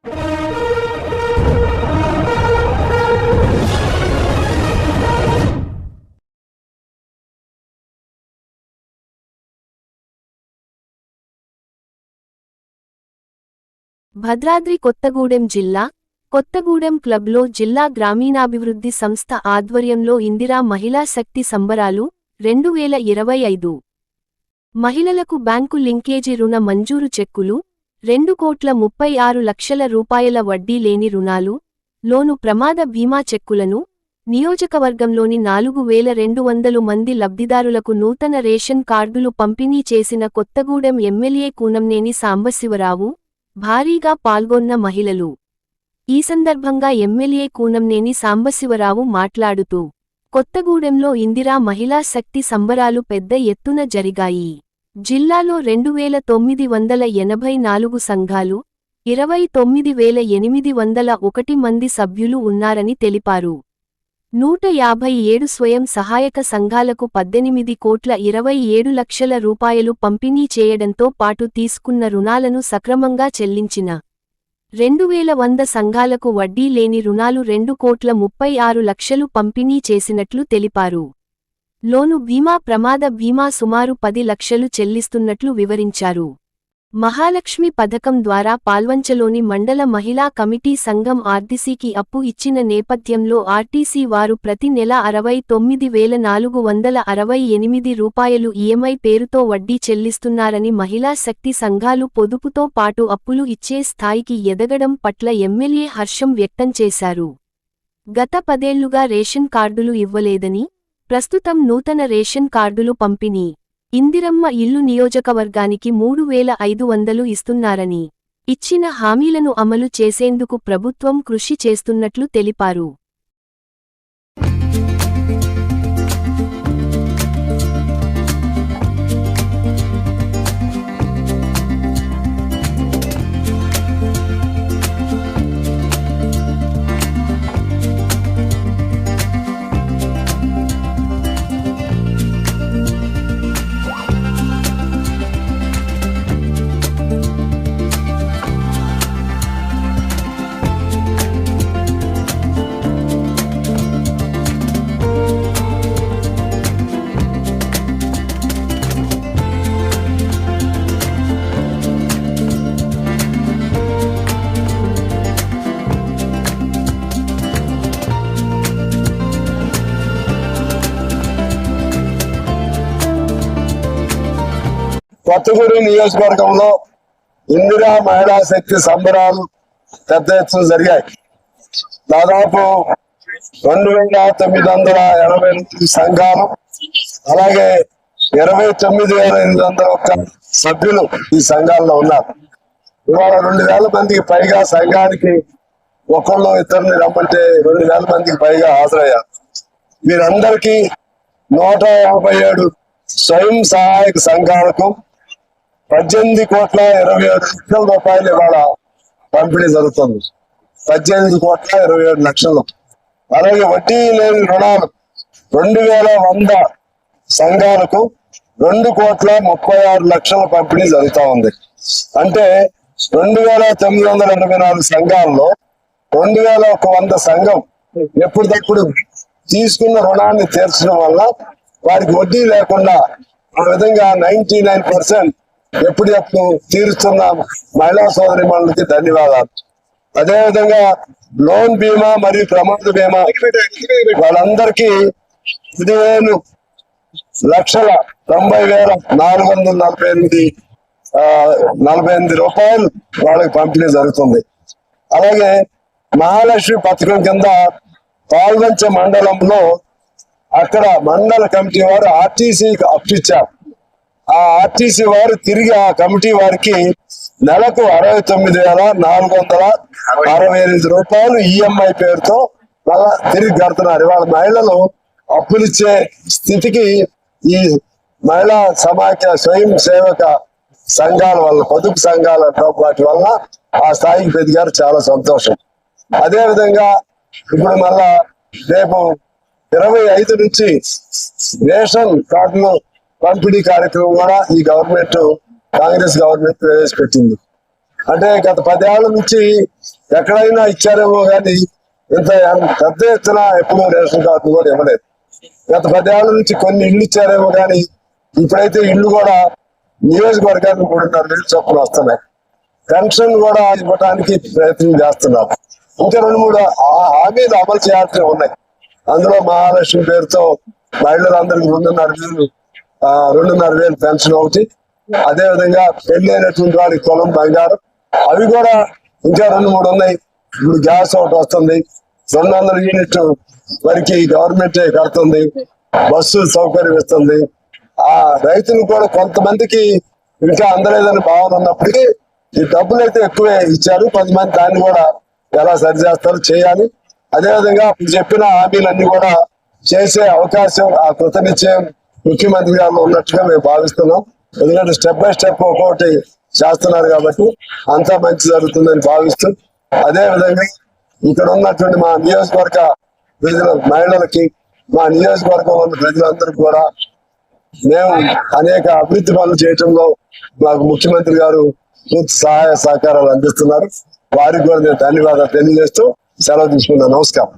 భద్రాద్రి కొత్తగూడెం జిల్లా కొత్తగూడెం క్లబ్లో జిల్లా గ్రామీణాభివృద్ధి సంస్థ ఆధ్వర్యంలో ఇందిరా మహిళా శక్తి సంబరాలు 2025 మహిళలకు బ్యాంకు లింకేజీ రుణ మంజూరు చెక్కులు 2,36,00,000 రూపాయల వడ్డీ లేని రుణాలు లోను ప్రమాద బీమా చెక్కులను నియోజకవర్గంలోని 4,200 మంది లబ్ధిదారులకు నూతన రేషన్ కార్డులు పంపిణీ చేసిన కొత్తగూడెం ఎమ్మెల్యే కూనంనేని సాంబశివరావు భారీగా పాల్గొన్న మహిళలు ఈ సందర్భంగా ఎమ్మెల్యే కూనంనేని సాంబశివరావు మాట్లాడుతూ కొత్తగూడెంలో ఇందిరా మహిళా శక్తి సంబరాలు పెద్ద ఎత్తున జరిగాయి. జిల్లాలో 2,984 సంఘాలు 29,801 మంది సభ్యులు ఉన్నారని తెలిపారు. 157 స్వయం సహాయక సంఘాలకు 18,27,00,000 రూపాయలు పంపిణీ చేయడంతో పాటు తీసుకున్న రుణాలను సక్రమంగా చెల్లించిన 2,100 సంఘాలకు వడ్డీ లేని రుణాలు 2,36,00,000 పంపిణీ చేసినట్లు తెలిపారు. లోను బీమా ప్రమాద బీమా సుమారు 10 లక్షలు చెల్లిస్తున్నట్లు వివరించారు. మహాలక్ష్మి పథకం ద్వారా పాల్వంచలోని మండల మహిళా కమిటీ సంఘం ఆర్టీసీకి అప్పు ఇచ్చిన నేపథ్యంలో ఆర్టీసీ వారు ప్రతి నెల 69,468 రూపాయలు ఈఎంఐ పేరుతో వడ్డీ చెల్లిస్తున్నారని మహిళా శక్తి సంఘాలు పొదుపుతో పాటు అప్పులు ఇచ్చే స్థాయికి ఎదగడం పట్ల ఎమ్మెల్యే హర్షం వ్యక్తం చేశారు. గత 10 ఏళ్లుగా రేషన్ కార్డులు ఇవ్వలేదని, ప్రస్తుతం నూతన రేషన్ కార్డులు పంపిణీ ఇందిరమ్మ ఇల్లు నియోజకవర్గానికి 3,500 ఇస్తున్నారని, ఇచ్చిన హామీలను అమలు చేసేందుకు ప్రభుత్వం కృషి చేస్తున్నట్లు తెలిపారు. కొత్తగూడెం నియోజకవర్గంలో ఇందిరా మహిళా శక్తి సంబరాలు పెద్ద ఎత్తున జరిగాయి. దాదాపు 2,980 సంఘాలు, అలాగే 29,801 సభ్యులు ఈ సంఘాల్లో ఉన్నారు. ఇవాళ 2,000 మందికి పైగా సంఘానికి ఒకళ్ళు ఇద్దరిని రమ్మంటే 2,000 మందికి పైగా హాజరయ్యారు. వీరందరికీ 157 స్వయం సహాయక సంఘాలకు 18,27,00,000 రూపాయలు ఇవాళ పంపిణీ జరుగుతుంది. 18,27,00,000. అలాగే వడ్డీ లేని రుణాలు 2,100 సంఘాలకు 2,36,00,000 పంపిణీ జరుగుతూ ఉంది. అంటే 2,984 సంఘాల్లో 2,100 సంఘం ఎప్పటికప్పుడు తీసుకున్న రుణాన్ని తీర్చడం వల్ల వారికి వడ్డీ లేకుండా ఆ విధంగా 99% ఎప్పుడెప్పుడు తీరుస్తున్న మహిళా సోదరి మనులకి ధన్యవాదాలు. అదేవిధంగా లోన్ బీమా మరియు ప్రమాద బీమా వాళ్ళందరికీ 15,90,448 రూపాయలు వాళ్ళకి పంపిణీ జరుగుతుంది. అలాగే మహాలక్ష్మి పథకం కింద పాల్వంచ మండలంలో అక్కడ మండల కమిటీ వారు ఆర్టీసీకి అప్పిచ్చారు. ఆ ఆర్టీసీ వారు తిరిగి ఆ కమిటీ వారికి నెలకు 69,468 రూపాయలు ఈఎంఐ పేరుతో మళ్ళా తిరిగి కడుతున్నారు. ఇవాళ మహిళలు అప్పులిచ్చే స్థితికి ఈ మహిళా సమాఖ్య స్వయం సేవక సంఘాల వల్ల, పొదుపు సంఘాలతో వాటి వల్ల ఆ స్థాయికి పెరిగారు. చాలా సంతోషం. అదే విధంగా ఇప్పుడు మళ్ళా రేపు 25 నుంచి రేషన్ కార్డులు పంపిణీ కార్యక్రమం కూడా ఈ గవర్నమెంట్, కాంగ్రెస్ గవర్నమెంట్ ప్రవేశపెట్టింది. అంటే గత 10 ఏళ్ల నుంచి ఎక్కడైనా ఇచ్చారేమో కానీ ఇంత పెద్ద ఎత్తున ఎప్పుడు రేషన్ కార్డు కూడా ఇవ్వలేదు. గత 10 ఏళ్ల నుంచి కొన్ని ఇళ్ళు ఇచ్చారేమో కానీ ఇప్పుడైతే ఇళ్ళు కూడా నియోజకవర్గానికి 3.5 చొప్పున వస్తున్నాయి. పెన్షన్ కూడా ఇవ్వడానికి ప్రయత్నం చేస్తున్నారు. ఇంకా 2-3 హామీలు అమలు చేయాల్సి ఉన్నాయి. అందులో మహాలక్ష్మి పేరుతో మహిళలందరికీ 2.5 వేలు పెన్షన్ ఒకటి, అదే విధంగా పెళ్లి అయినటువంటి వాడికి పొలం బంగారం, అవి కూడా ఇంకా 2-3 ఉన్నాయి. ఇప్పుడు గ్యాస్ ఒకటి వస్తుంది, 200 యూనిట్ వరకు గవర్నమెంట్ కడుతుంది, బస్సు సౌకర్యం ఇస్తుంది. ఆ రైతులు కూడా కొంతమందికి ఇంకా అందలేదని భావన ఉన్నప్పటికీ ఈ డబ్బులు అయితే ఎక్కువే ఇచ్చారు. కొంతమంది దాన్ని కూడా ఎలా సరి చేస్తారో చేయాలి. అదేవిధంగా చెప్పిన హామీలన్నీ కూడా చేసే అవకాశం ఆ కృతనిశ్చయం ముఖ్యమంత్రి గారు ఉన్నట్టుగా మేము భావిస్తున్నాం. ఎందుకంటే స్టెప్ బై స్టెప్ ఒక్కొక్కటి చేస్తున్నారు కాబట్టి అంతా మంచి జరుగుతుందని భావిస్తూ, అదే విధంగా ఇక్కడ ఉన్నటువంటి మా నియోజకవర్గ ప్రజల మహిళలకి, మా నియోజకవర్గంలో ఉన్న ప్రజలందరికీ కూడా మేము అనేక అభివృద్ధి పనులు చేయటంలో మాకు ముఖ్యమంత్రి గారు పూర్తి సహాయ సహకారాలు అందిస్తున్నారు. వారికి కూడా నేను ధన్యవాదాలు తెలియజేస్తూ సెలవు తీసుకున్నాను. నమస్కారం.